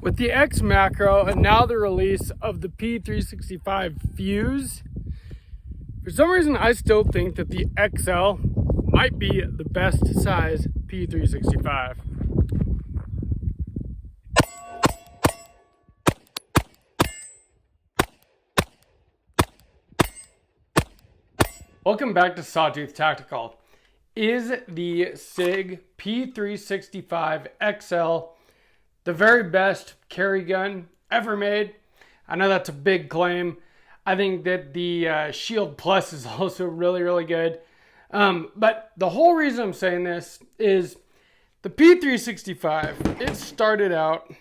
With the X macro and now the release of the P365 Fuse, for some reason I still think that the XL might be the best size P365. Welcome back to Sawtooth Tactical. Is the SIG P365 XL the very best carry gun ever made? I know that's a big claim. I think that the Shield Plus is also really good. But the whole reason I'm saying this is the P365, it started out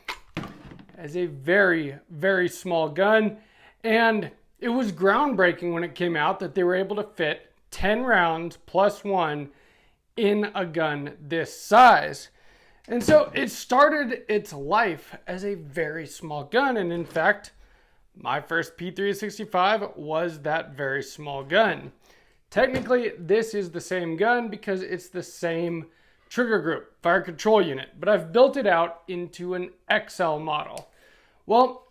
as a very small gun, and it was groundbreaking when it came out that they were able to fit 10 rounds plus one in a gun this size. And so it started its life as a very small gun. And in fact, my first P365 was that very small gun. Technically, this is the same gun because it's the same trigger group, fire control unit, but I've built it out into an XL model. Well,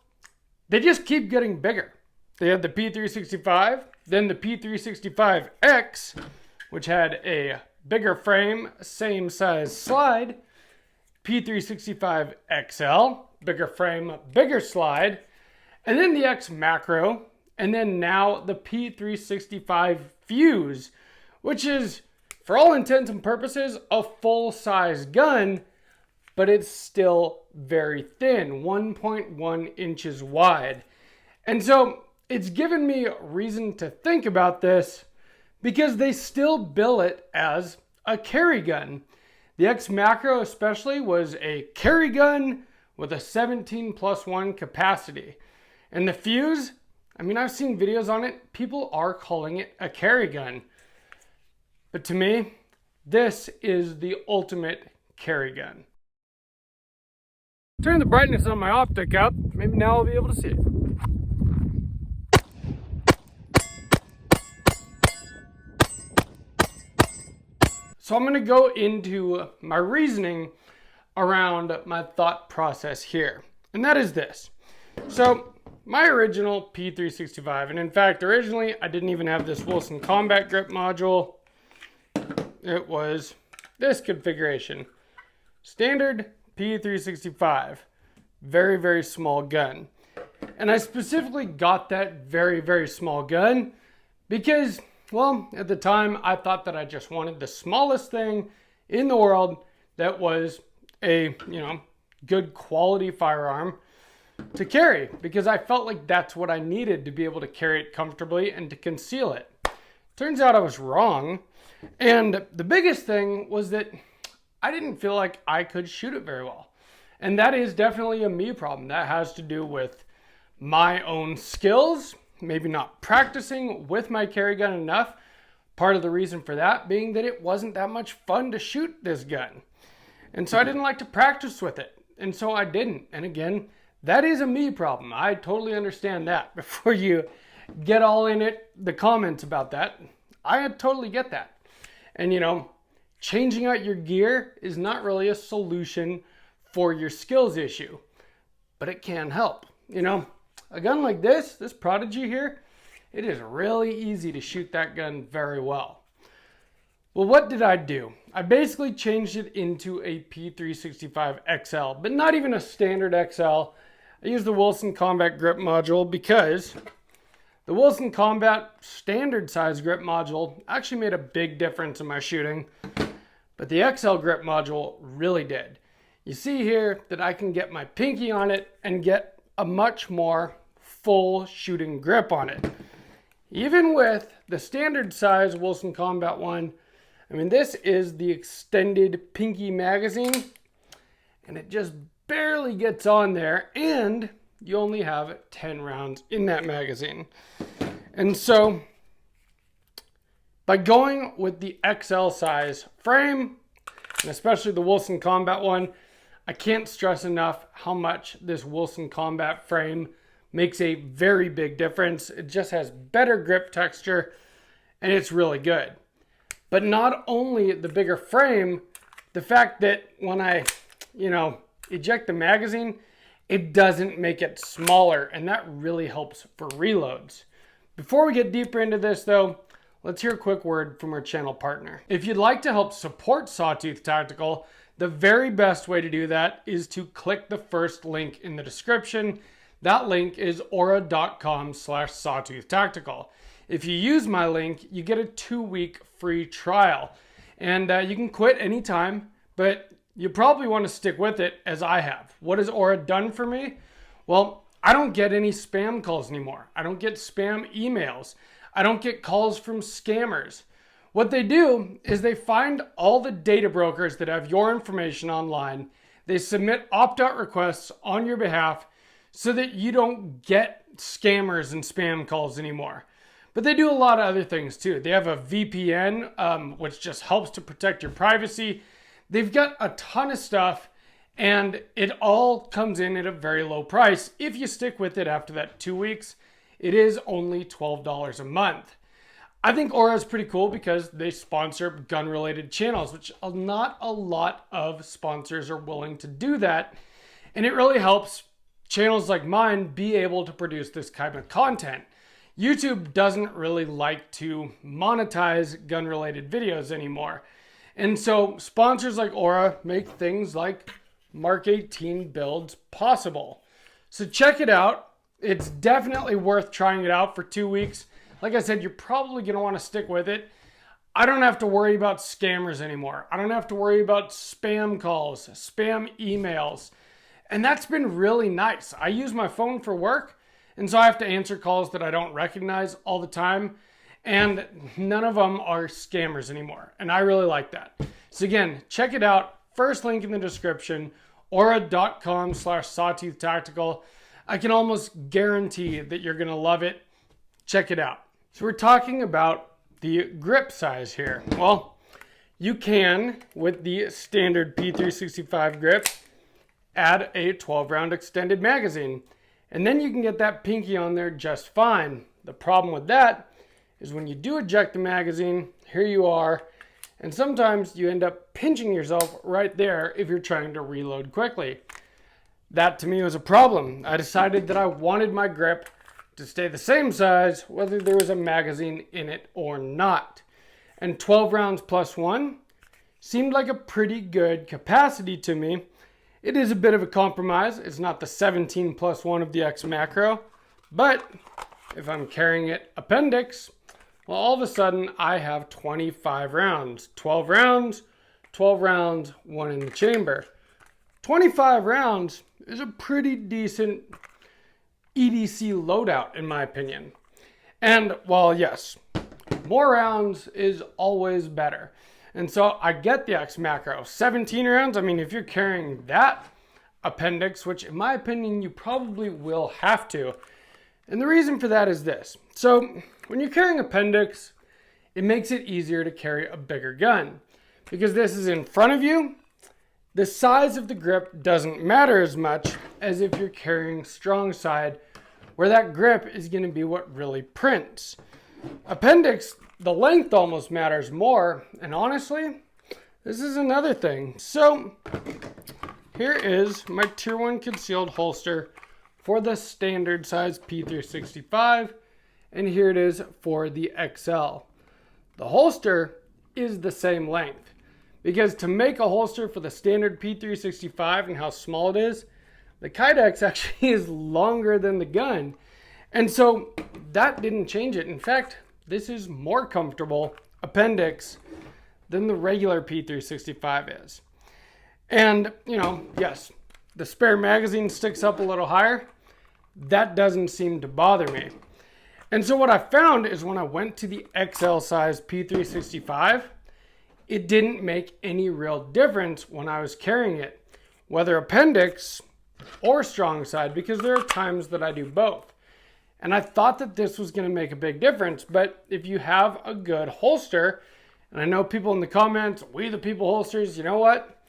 they just keep getting bigger. They had the P365, then the P365X, which had a bigger frame, same size slide, P365XL, bigger frame, bigger slide, and then the X macro, and then now the P365 Fuse, which is, for all intents and purposes, a full-size gun, but it's still very thin, 1.1 inches wide. And so it's given me reason to think about this because they still bill it as a carry gun. The X macro especially was a carry gun with a 17+1 capacity. And the Fuse, I mean, I've seen videos on it. People are calling it a carry gun. But to me, this is the ultimate carry gun. Turn the brightness on my optic up. Maybe now I'll be able to see it. So I'm going to go into my reasoning around my thought process here. And that is this. So my original P365, and in fact, originally I didn't even have this Holosun combat grip module. It was this configuration. Standard P365, very small gun. And I specifically got that very small gun because, well, at the time, I thought that I just wanted the smallest thing in the world that was a, good quality firearm to carry because I felt like that's what I needed to be able to carry it comfortably and to conceal it. Turns out I was wrong. And the biggest thing was that I didn't feel like I could shoot it very well. And that is definitely a me problem. That has to do with my own skills, maybe not practicing with my carry gun enough. Part of the reason for that being that it wasn't that much fun to shoot this gun. And so I didn't like to practice with it. And so I didn't. And again, that is a me problem. I totally understand that. Before you get all in it, the comments about that, I totally get that. And changing out your gear is not really a solution for your skills issue, but it can help. A gun like this Prodigy here, it is really easy to shoot that gun very well. Well, what did I do? I basically changed it into a P365 XL, but not even a standard XL. I used the Holosun Combat Grip Module because the Holosun Combat standard size grip module actually made a big difference in my shooting, but the XL grip module really did. You see here that I can get my pinky on it and get a much more full shooting grip on it. Even with the standard size Holosun Combat one, I mean, this is the extended pinky magazine, and it just barely gets on there, and you only have 10 rounds in that magazine. And so by going with the XL size frame, and especially the Holosun Combat one, I can't stress enough how much this Holosun Combat frame makes a very big difference. It just has better grip texture, and it's really good. But not only the bigger frame, the fact that when I, eject the magazine, it doesn't make it smaller, and that really helps for reloads. Before we get deeper into this though, let's hear a quick word from our channel partner. If you'd like to help support Sawtooth Tactical, the very best way to do that is to click the first link in the description. That link is aura.com/sawtooth-tactical. If you use my link, you get a 2-week free trial. And you can quit anytime, but you probably want to stick with it as I have. What has Aura done for me? Well, I don't get any spam calls anymore. I don't get spam emails. I don't get calls from scammers. What they do is they find all the data brokers that have your information online. They submit opt-out requests on your behalf so that you don't get scammers and spam calls anymore. But they do a lot of other things too. They have a VPN, which just helps to protect your privacy. They've got a ton of stuff, and it all comes in at a very low price. If you stick with it after that 2 weeks, it is only $12 a month. I think Aura is pretty cool because they sponsor gun-related channels, which not a lot of sponsors are willing to do that. And it really helps channels like mine be able to produce this kind of content. YouTube doesn't really like to monetize gun-related videos anymore. And so sponsors like Aura make things like Mark 18 builds possible. So check it out. It's definitely worth trying it out for 2 weeks. Like I said, you're probably going to want to stick with it. I don't have to worry about scammers anymore. I don't have to worry about spam calls, spam emails. And that's been really nice. I use my phone for work, and so I have to answer calls that I don't recognize all the time. And none of them are scammers anymore. And I really like that. So again, check it out. First link in the description, aura.com/sawtooth-tactical. I can almost guarantee that you're going to love it. Check it out. So we're talking about the grip size here. Well, you can, with the standard P365 grip, add a 12-round extended magazine. And then you can get that pinky on there just fine. The problem with that is when you do eject the magazine, here you are, and sometimes you end up pinching yourself right there if you're trying to reload quickly. That to me was a problem. I decided that I wanted my grip to stay the same size whether there was a magazine in it or not. And 12 rounds plus 1 seemed like a pretty good capacity to me. It is a bit of a compromise. It's not the 17 plus 1 of the X macro, but if I'm carrying it appendix, well, all of a sudden I have 25 rounds. 12 rounds, 12 rounds, 1 in the chamber. 25 rounds is a pretty decent EDC loadout in my opinion. And while yes, more rounds is always better. And so I get the X macro. 17 rounds, I mean, if you're carrying that appendix, which in my opinion, you probably will have to. And the reason for that is this. So when you're carrying appendix, it makes it easier to carry a bigger gun. Because this is in front of you, the size of the grip doesn't matter as much as if you're carrying strong side, where that grip is going to be what really prints. Appendix, the length almost matters more, and honestly, this is another thing. So here is my tier 1 concealed holster for the standard size P365, and here it is for the XL. The holster is the same length, because to make a holster for the standard P365 and how small it is, the Kydex actually is longer than the gun. And so that didn't change it. In fact, this is more comfortable appendix than the regular P365 is. And, you know, yes, the spare magazine sticks up a little higher. That doesn't seem to bother me. And so what I found is when I went to the XL size P365, it didn't make any real difference when I was carrying it, whether appendix or strong side, because there are times that I do both. And I thought that this was going to make a big difference, but if you have a good holster, and I know people in the comments, we the people holsters, you know what?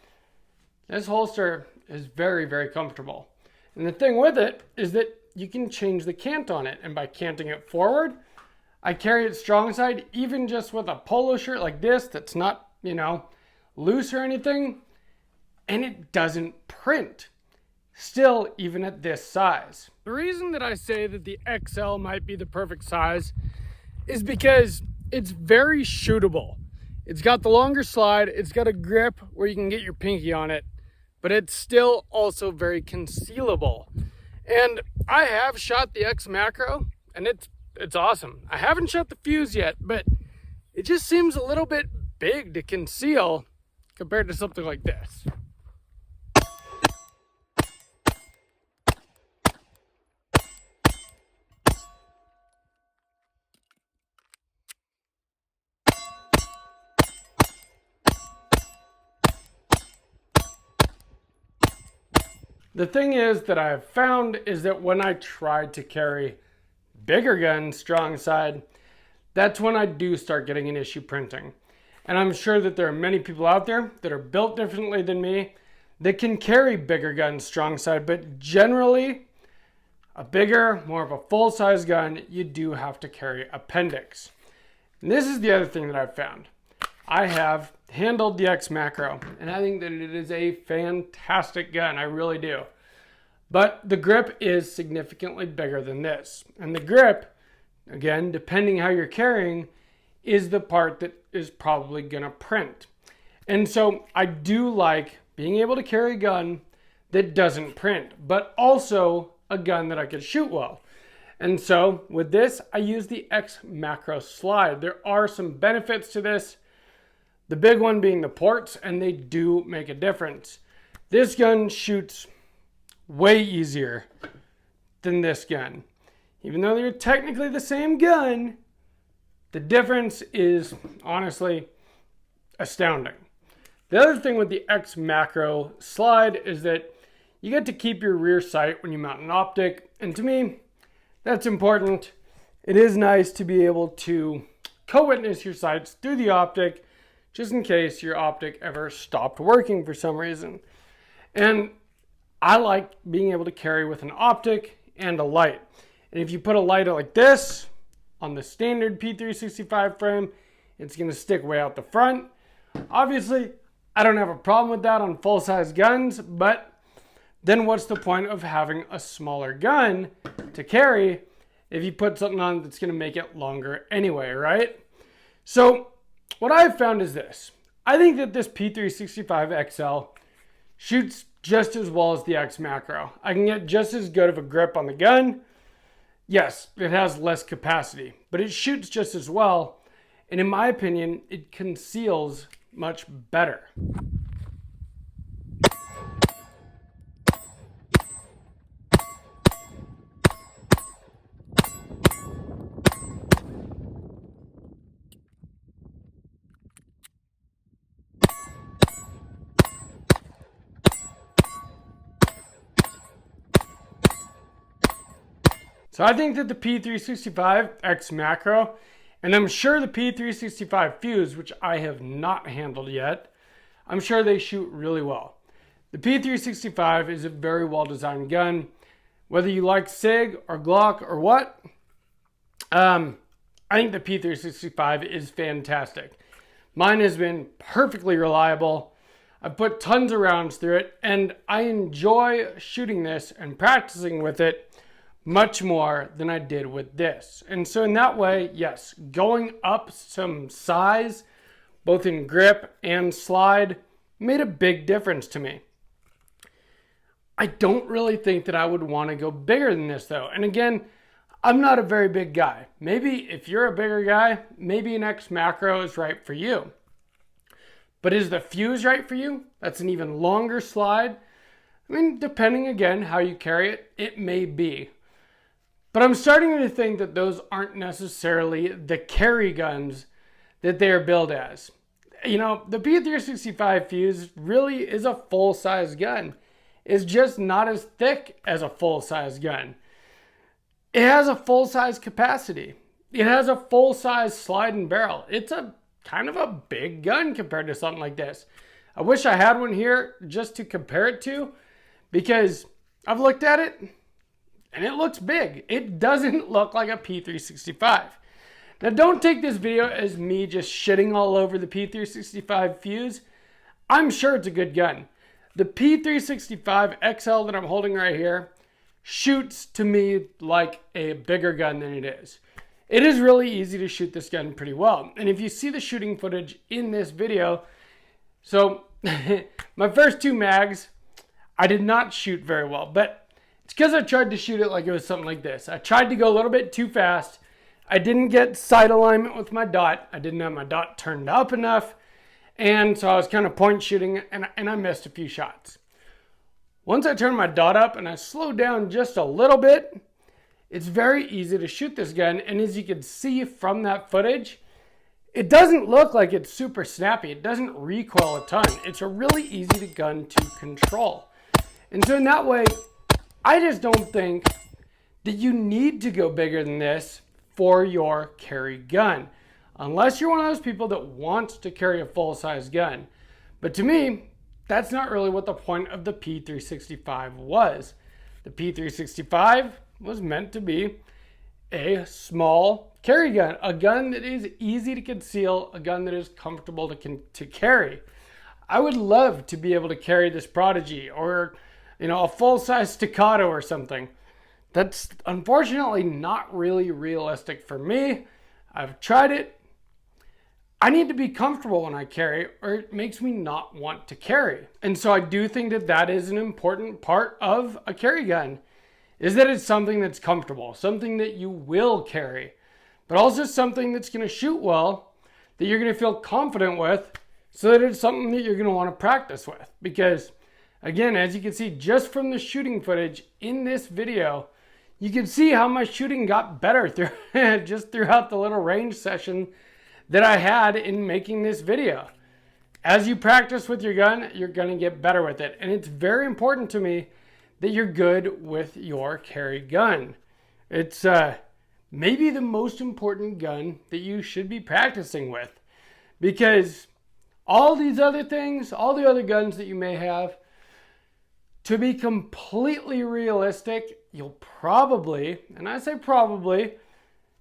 This holster is very, very comfortable. And the thing with it is that you can change the cant on it. And by canting it forward, I carry it strong side, even just with a polo shirt like this that's not, you know, loose or anything, and it doesn't print. still even at this size. The reason that I say that the XL might be the perfect size is because it's very shootable. It's got the longer slide, it's got a grip where you can get your pinky on it, but it's still also very concealable. And I have shot the X macro and it's awesome. I haven't shot the fuse yet, but it just seems a little bit big to conceal compared to something like this. The thing is that I've found is that when I try to carry bigger guns strong side, that's when I do start getting an issue printing. And I'm sure that there are many people out there that are built differently than me that can carry bigger guns strong side, but generally a bigger, more of a full-size gun, you do have to carry appendix. And this is the other thing that I've found. I have handled the X macro, and I think that it is a fantastic gun. I really do. But the grip is significantly bigger than this. And the grip, again, depending how you're carrying, is the part that is probably gonna print. And so I do like being able to carry a gun that doesn't print, but also a gun that I can shoot well. And so with this, I use the X macro slide. There are some benefits to this. The big one being the ports, and they do make a difference. This gun shoots way easier than this gun. Even though they're technically the same gun, the difference is honestly astounding. The other thing with the X macro slide is that you get to keep your rear sight when you mount an optic, and to me, that's important. It is nice to be able to co-witness your sights through the optic, just in case your optic ever stopped working for some reason. And I like being able to carry with an optic and a light. And if you put a light like this on the standard P365 frame, it's gonna stick way out the front. Obviously, I don't have a problem with that on full-size guns, but then what's the point of having a smaller gun to carry if you put something on that's gonna make it longer anyway, right? So what I've found is this. I think that this P365XL shoots just as well as the X macro. I can get just as good of a grip on the gun. Yes, it has less capacity, but it shoots just as well. And in my opinion, it conceals much better. So I think that the P365X macro, and I'm sure the P365 fuse, which I have not handled yet, I'm sure they shoot really well. The P365 is a very well designed gun. Whether you like SIG or Glock or what, I think the P365 is fantastic. Mine has been perfectly reliable. I've put tons of rounds through it, and I enjoy shooting this and practicing with it much more than I did with this. And so in that way, yes, going up some size, both in grip and slide, made a big difference to me. I don't really think that I would want to go bigger than this though. And again, I'm not a very big guy. Maybe if you're a bigger guy, maybe an X macro is right for you. But is the fuse right for you? That's an even longer slide. I mean, depending again how you carry it, it may be. But I'm starting to think that those aren't necessarily the carry guns that they are billed as. You know, the P365 fuse really is a full-size gun. It's just not as thick as a full-size gun. It has a full-size capacity. It has a full-size slide and barrel. It's a kind of a big gun compared to something like this. I wish I had one here just to compare it to, because I've looked at it and it looks big. It doesn't look like a P365. Now don't take this video as me just shitting all over the P365 fuse. I'm sure it's a good gun. the P365XL that I'm holding right here shoots to me like a bigger gun than it is. It is really easy to shoot this gun pretty well. And if you see the shooting footage in this video, so my first 2 mags, I did not shoot very well, but it's because I tried to shoot it like it was something like this. I tried to go a little bit too fast. I didn't get sight alignment with my dot. I didn't have my dot turned up enough. And so I was kind of point shooting and I missed a few shots. Once I turned my dot up and I slowed down just a little bit, it's very easy to shoot this gun. And as you can see from that footage, it doesn't look like it's super snappy. It doesn't recoil a ton. It's a really easy gun to control. And so in that way, I just don't think that you need to go bigger than this for your carry gun, unless you're one of those people that wants to carry a full-size gun. But to me, that's not really what the point of the P365 was. The P365 was meant to be a small carry gun, a gun that is easy to conceal, a gun that is comfortable to carry. I would love to be able to carry this Prodigy or, a full-size Staccato or something. That's unfortunately not really realistic for me. I've tried it. I need to be comfortable when I carry, or it makes me not want to carry. And so I do think that that is an important part of a carry gun, is that it's something that's comfortable, something that you will carry, but also something that's going to shoot well, that you're going to feel confident with, so that it's something that you're going to want to practice with. Because again, as you can see just from the shooting footage in this video, you can see how my shooting got better just throughout the little range session that I had in making this video. As you practice with your gun, you're going to get better with it. And it's very important to me that you're good with your carry gun. It's maybe the most important gun that you should be practicing with, because all these other things, all the other guns that you may have, to be completely realistic, you'll probably, and I say probably,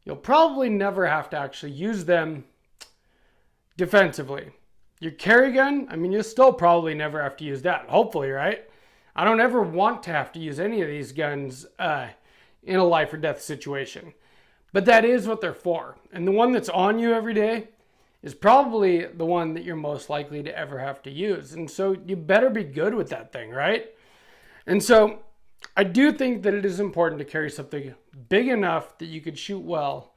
you'll probably never have to actually use them defensively. Your carry gun, you'll still probably never have to use that, hopefully, right? I don't ever want to have to use any of these guns in a life or death situation. But that is what they're for. And the one that's on you every day is probably the one that you're most likely to ever have to use. And so you better be good with that thing, right? And so I do think that it is important to carry something big enough that you could shoot well,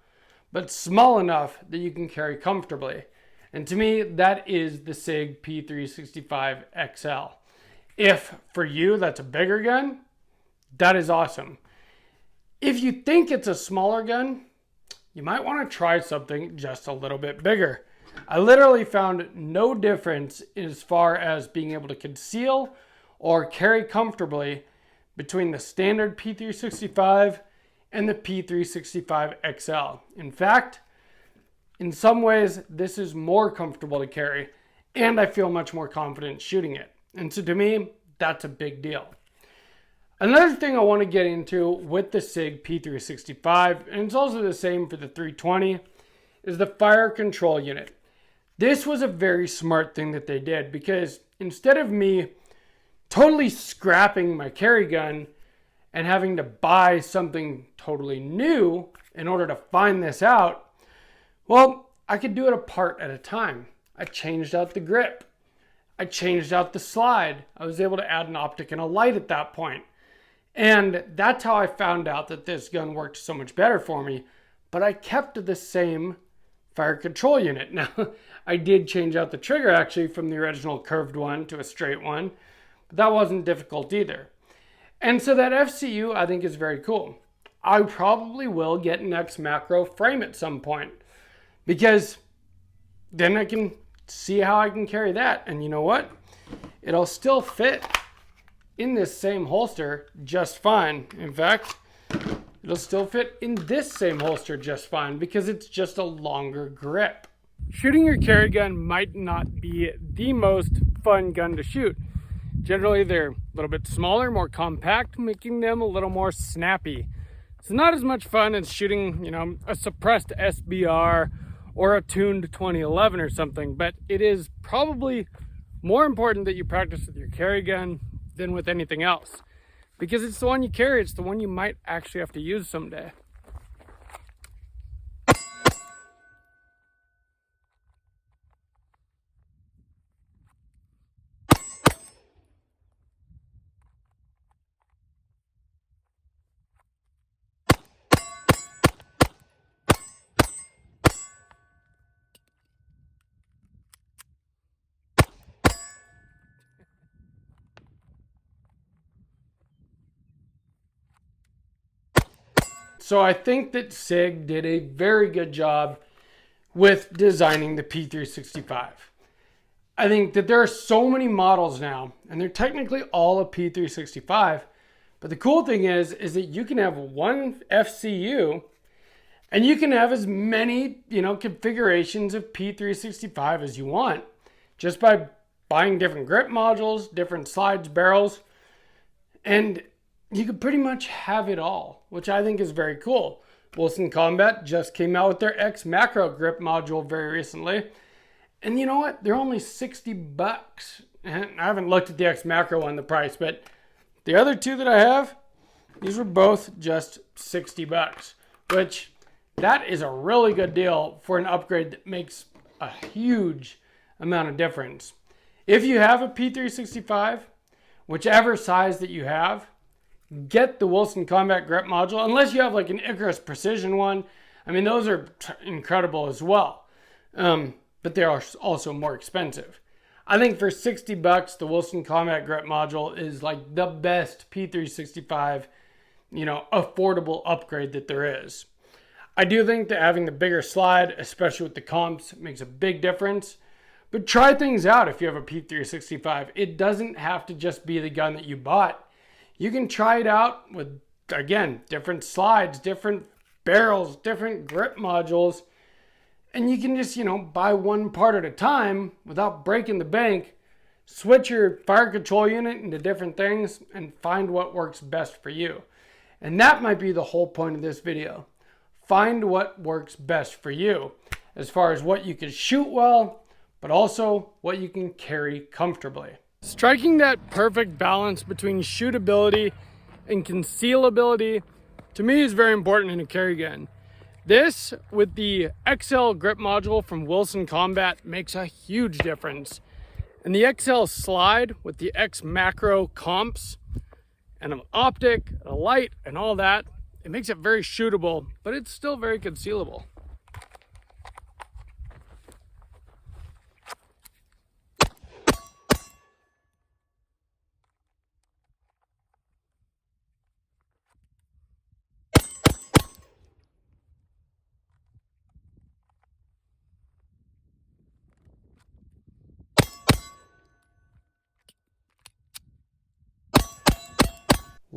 but small enough that you can carry comfortably. And to me, that is the SIG P365XL. If for you that's a bigger gun, that is awesome. If you think it's a smaller gun, you might want to try something just a little bit bigger. I literally found no difference as far as being able to conceal or carry comfortably between the standard P365 and the P365XL. In fact, in some ways, this is more comfortable to carry, and I feel much more confident shooting it. And so to me, that's a big deal. Another thing I want to get into with the SIG P365, and it's also the same for the 320, is the fire control unit. This was a very smart thing that they did, because instead of me totally scrapping my carry gun and having to buy something totally new in order to find this out, well, I could do it a part at a time. I changed out the grip. I changed out the slide. I was able to add an optic and a light at that point. And that's how I found out that this gun worked so much better for me. But I kept the same fire control unit. Now, I did change out the trigger actually from the original curved one to a straight one. But that wasn't difficult either. And so that FCU I think is very cool. I probably will get an X macro frame at some point, because then I can see how I can carry that. And you know what? It'll still fit in this same holster just fine. In fact, it'll still fit in this same holster just fine, because it's just a longer grip. Shooting your carry gun might not be the most fun gun to shoot. Generally, they're a little bit smaller, more compact, making them a little more snappy. It's not as much fun as shooting, a suppressed SBR or a tuned 2011 or something, but it is probably more important that you practice with your carry gun than with anything else, because it's the one you carry, it's the one you might actually have to use someday. So I think that SIG did a very good job with designing the P365. I think that there are so many models now, and they're technically all a P365. But the cool thing is that you can have one FCU and you can have as many, configurations of P365 as you want just by buying different grip modules, different slides, barrels, and you could pretty much have it all, which I think is very cool. Holosun Combat just came out with their X Macro grip module very recently. And you know what? They're only $60. And I haven't looked at the X Macro one, the price, but the other two that I have, these were both just $60, which that is a really good deal for an upgrade that makes a huge amount of difference. If you have a P365, whichever size that you have, get the Holosun Combat grip module, unless you have like an Icarus Precision one. I mean, those are incredible as well, but they are also more expensive. I think for $60, the Holosun Combat grip module is like the best P365, affordable upgrade that there is. I do think that having the bigger slide, especially with the comps, makes a big difference. But try things out if you have a P365. It doesn't have to just be the gun that you bought. You can try it out with, again, different slides, different barrels, different grip modules, and you can just, buy one part at a time without breaking the bank, switch your fire control unit into different things, and find what works best for you. And that might be the whole point of this video. Find what works best for you, as far as what you can shoot well, but also what you can carry comfortably. Striking that perfect balance between shootability and concealability, to me, is very important in a carry gun. This, with the XL grip module from Holosun Combat, makes a huge difference. And the XL slide with the X Macro comps and an optic, a light, and all that, it makes it very shootable, but it's still very concealable.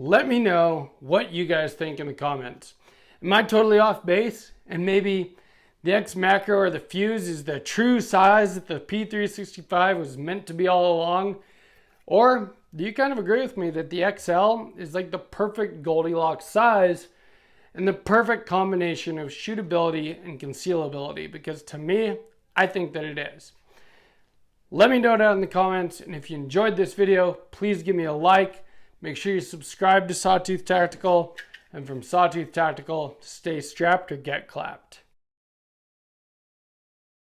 Let me know what you guys think in the comments. Am I totally off base? And maybe the X Macro or the Fuse is the true size that the P365 was meant to be all along? Or do you kind of agree with me that the XL is like the perfect Goldilocks size and the perfect combination of shootability and concealability? Because to me, I think that it is. Let me know down in the comments, and if you enjoyed this video, please give me a like. Make sure you subscribe to Sawtooth Tactical, and from Sawtooth Tactical, stay strapped or get clapped.